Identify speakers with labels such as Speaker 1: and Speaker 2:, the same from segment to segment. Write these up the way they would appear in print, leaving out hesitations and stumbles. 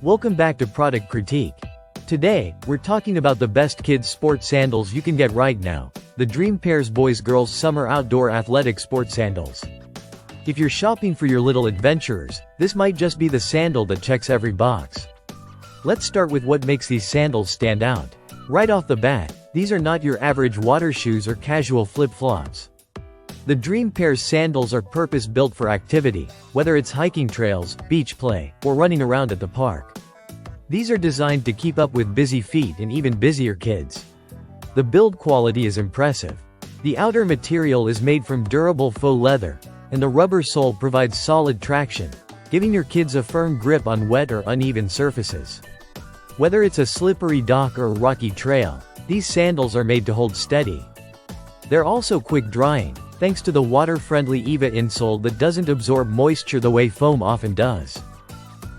Speaker 1: Welcome back to Product Critique. Today, we're talking about the best kids sport sandals you can get right now, the Dream Pairs Boys Girls Summer Outdoor Athletic Sport Sandals. If you're shopping for your little adventurers, this might just be the sandal that checks every box. Let's start with what makes these sandals stand out. Right off the bat, these are not your average water shoes or casual flip-flops. The Dream Pairs sandals are purpose-built for activity, whether it's hiking trails, beach play, or running around at the park. These are designed to keep up with busy feet and even busier kids. The build quality is impressive. The outer material is made from durable faux leather, and the rubber sole provides solid traction, giving your kids a firm grip on wet or uneven surfaces. Whether it's a slippery dock or a rocky trail, these sandals are made to hold steady. They're also quick drying, thanks to the water-friendly EVA insole that doesn't absorb moisture the way foam often does.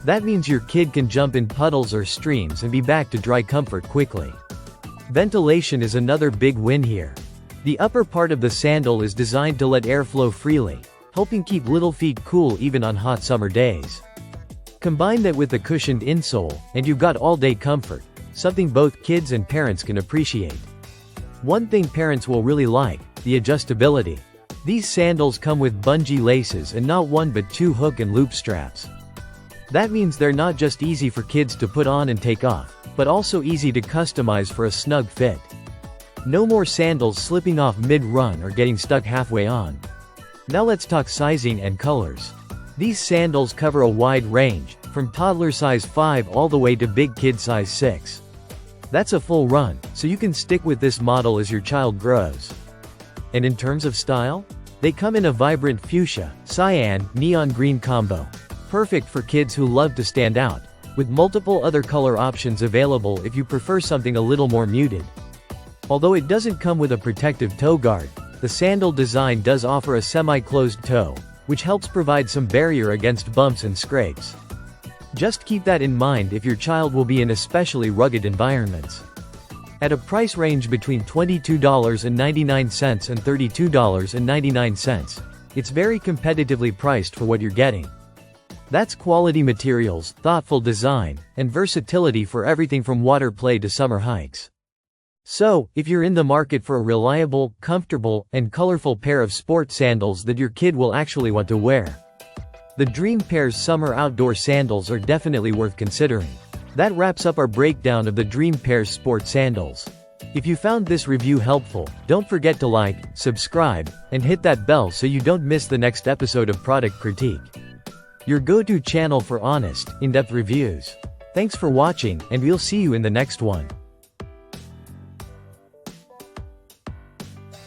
Speaker 1: That means your kid can jump in puddles or streams and be back to dry comfort quickly. Ventilation is another big win here. The upper part of the sandal is designed to let air flow freely, helping keep little feet cool even on hot summer days. Combine that with the cushioned insole, and you've got all-day comfort, something both kids and parents can appreciate. One thing parents will really like, the adjustability. These sandals come with bungee laces and not one but two hook and loop straps. That means they're not just easy for kids to put on and take off, but also easy to customize for a snug fit. No more sandals slipping off mid-run or getting stuck halfway on. Now let's talk sizing and colors. These sandals cover a wide range, from toddler size 5 all the way to big kid size 6. That's a full run, so you can stick with this model as your child grows. And in terms of style? They come in a vibrant fuchsia, cyan, neon green combo. Perfect for kids who love to stand out, with multiple other color options available if you prefer something a little more muted. Although it doesn't come with a protective toe guard, the sandal design does offer a semi-closed toe, which helps provide some barrier against bumps and scrapes. Just keep that in mind if your child will be in especially rugged environments. At a price range between $22.99 and $32.99, it's very competitively priced for what you're getting. That's quality materials, thoughtful design, and versatility for everything from water play to summer hikes. So, if you're in the market for a reliable, comfortable, and colorful pair of sport sandals that your kid will actually want to wear, the Dream Pairs Summer Outdoor Sandals are definitely worth considering. That wraps up our breakdown of the Dream Pairs Sport Sandals. If you found this review helpful, don't forget to like, subscribe, and hit that bell so you don't miss the next episode of Product Critique, your go-to channel for honest, in-depth reviews. Thanks for watching, and we'll see you in the next one.